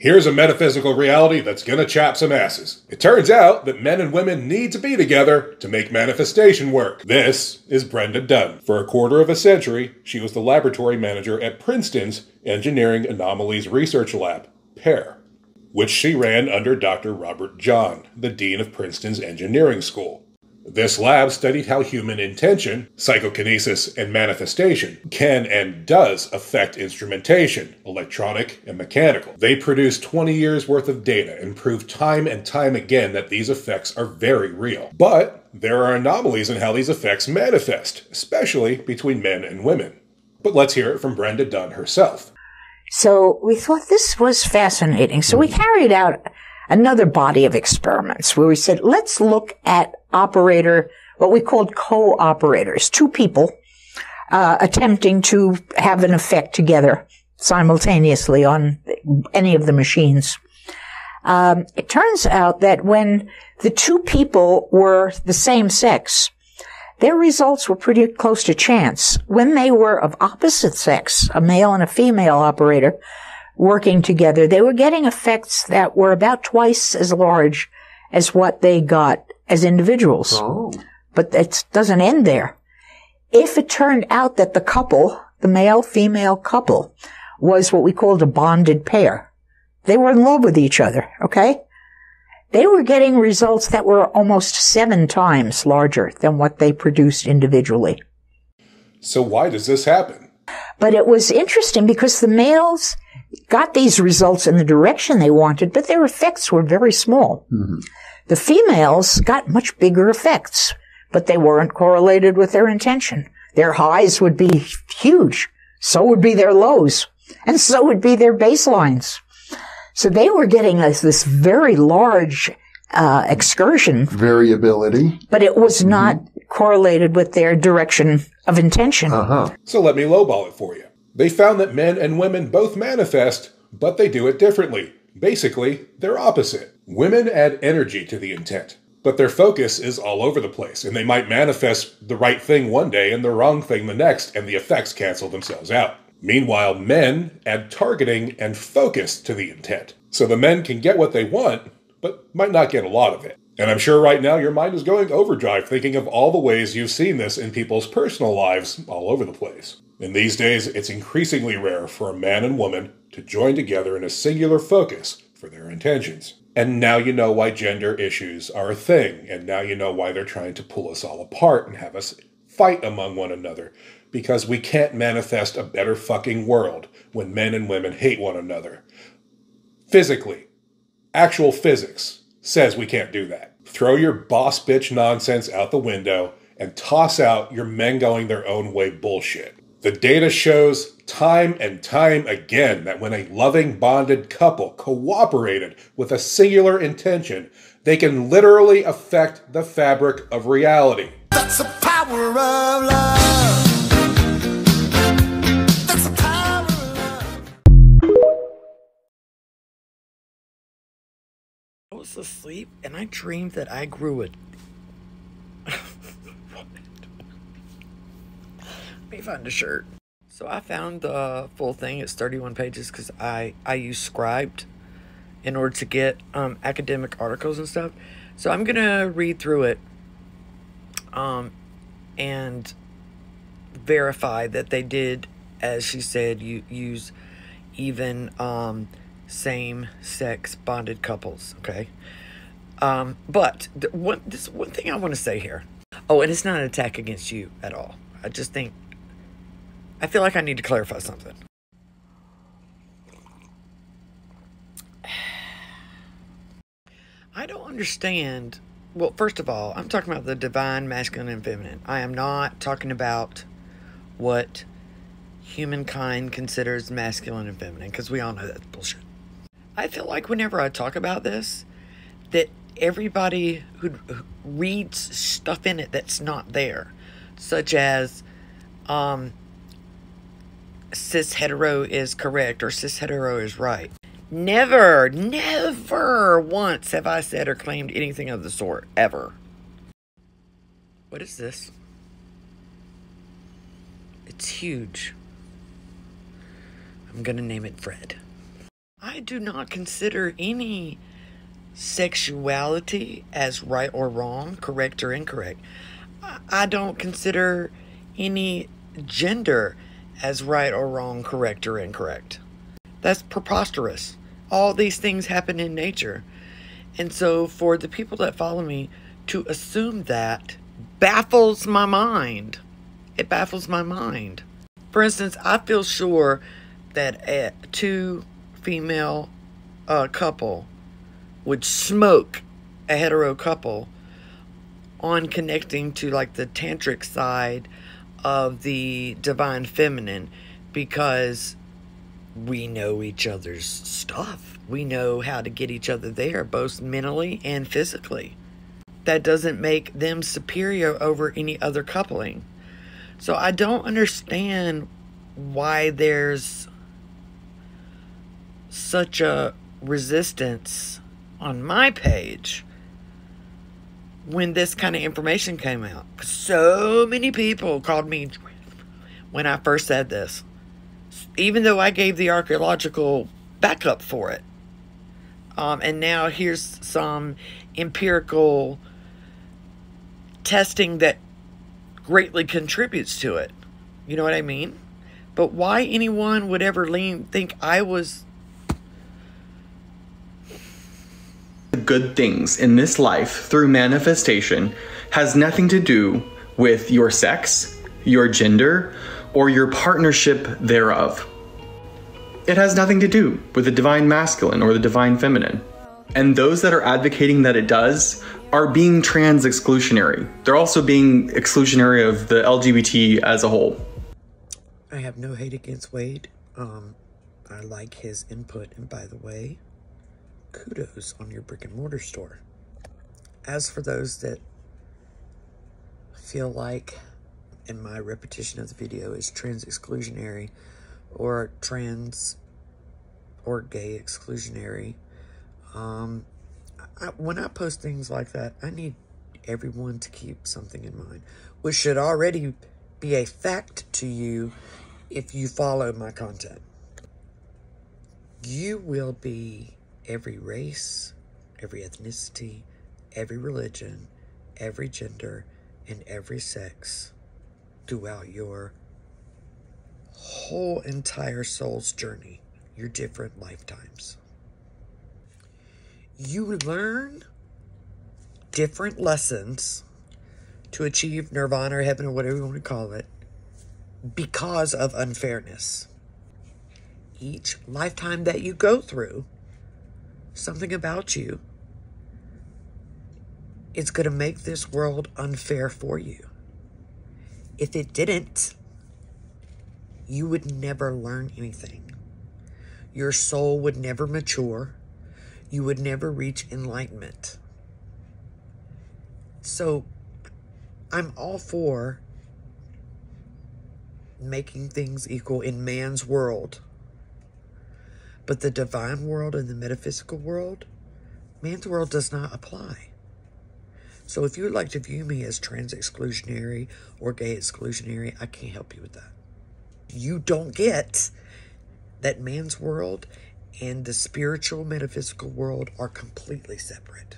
Here's a metaphysical reality that's gonna chap some asses. It turns out that men and women need to be together to make manifestation work. This is Brenda Dunn. For a quarter of a century, she was the laboratory manager at Princeton's Engineering Anomalies Research Lab, PEAR, which she ran under Dr. Robert John, the dean of Princeton's engineering school. This lab studied how human intention, psychokinesis, and manifestation can and does affect instrumentation, electronic and mechanical. They produced 20 years worth of data and proved time and time again that these effects are very real. But there are anomalies in how these effects manifest, especially between men and women. But let's hear it from Brenda Dunn herself. So we thought this was fascinating. So we carried out another body of experiments where we said, let's look at what we called co-operators, two people attempting to have an effect together simultaneously on any of the machines. It turns out that when the two people were the same sex, their results were pretty close to chance. When they were of opposite sex, a male and a female operator, working together, they were getting effects that were about twice as large as what they got as individuals. Oh. But it doesn't end there. If it turned out that the couple, the male-female couple, was what we called a bonded pair, they were in love with each other, okay? They were getting results that were almost 7 times larger than what they produced individually. So why does this happen? But it was interesting because the males got these results in the direction they wanted, but their effects were very small. Mm-hmm. The females got much bigger effects, but they weren't correlated with their intention. Their highs would be huge. So would be their lows. And so would be their baselines. So they were getting this very large excursion. Variability. But it was not correlated with their direction of intention. Uh-huh. So let me lowball it for you. They found that men and women both manifest, but they do it differently. Basically, they're opposite. Women add energy to the intent, but their focus is all over the place, and they might manifest the right thing one day and the wrong thing the next, and the effects cancel themselves out. Meanwhile, men add targeting and focus to the intent. So the men can get what they want, but might not get a lot of it. And I'm sure right now your mind is going overdrive thinking of all the ways you've seen this in people's personal lives all over the place. And these days, it's increasingly rare for a man and woman to join together in a singular focus for their intentions. And now you know why gender issues are a thing, and now you know why they're trying to pull us all apart and have us fight among one another, because we can't manifest a better fucking world when men and women hate one another. Physically, actual physics says we can't do that. Throw your boss bitch nonsense out the window and toss out your men going their own way bullshit. The data shows time and time again that when a loving, bonded couple cooperated with a singular intention, they can literally affect the fabric of reality. That's the power of love. That's the power of love. I was asleep and I dreamed that I grew it. Let me find a shirt. So I found the full thing. It's 31 pages because I use Scribed in order to get academic articles and stuff. So I'm gonna read through it and verify that they did, as she said, use even same-sex bonded couples. Okay, but this one thing I want to say here. Oh, and it's not an attack against you at all. I feel like I need to clarify something. I don't understand. Well, first of all, I'm talking about the divine masculine and feminine. I am not talking about what humankind considers masculine and feminine, because we all know that's bullshit. I feel like whenever I talk about this, that everybody who reads stuff in it that's not there, such as cis hetero is correct or cis hetero is right. Never once have I said or claimed anything of the sort, ever. What is this? It's huge. I'm gonna name it Fred. I do not consider any sexuality as right or wrong, correct or incorrect. I don't consider any gender as right or wrong, correct or incorrect. That's preposterous. All these things happen in nature. And so for the people that follow me to assume that baffles my mind. It baffles my mind. For instance, I feel sure that a two female couple would smoke a hetero couple on connecting to like the tantric side of the divine feminine, because we know each other's stuff. We know how to get each other there, both mentally and physically. That doesn't make them superior over any other coupling. So I don't understand why there's such a resistance on my page when this kind of information came out. So many people called me when I first said this, even though I gave the archaeological backup for it. And now here's some empirical testing that greatly contributes to it. You know what I mean? But why anyone would ever think I was... Good things in this life through manifestation has nothing to do with your sex, your gender, or your partnership thereof. It has nothing to do with the divine masculine or the divine feminine. And those that are advocating that it does are being trans exclusionary. They're also being exclusionary of the LGBT as a whole. I have no hate against Wade. I like his input, and by the way, kudos on your brick and mortar store. As for those that feel like, and my repetition of the video is trans exclusionary or trans or gay exclusionary, when I post things like that, I need everyone to keep something in mind, which should already be a fact to you if you follow my content. You will be every race, every ethnicity, every religion, every gender, and every sex throughout your whole entire soul's journey, your different lifetimes. You learn different lessons to achieve nirvana or heaven or whatever you want to call it because of unfairness. Each lifetime that you go through, something about you is going to make this world unfair for you. If it didn't, you would never learn anything. Your soul would never mature. You would never reach enlightenment. So I'm all for making things equal in man's world. But the divine world and the metaphysical world, man's world does not apply. So if you would like to view me as trans exclusionary or gay exclusionary, I can't help you with that. You don't get that man's world and the spiritual metaphysical world are completely separate.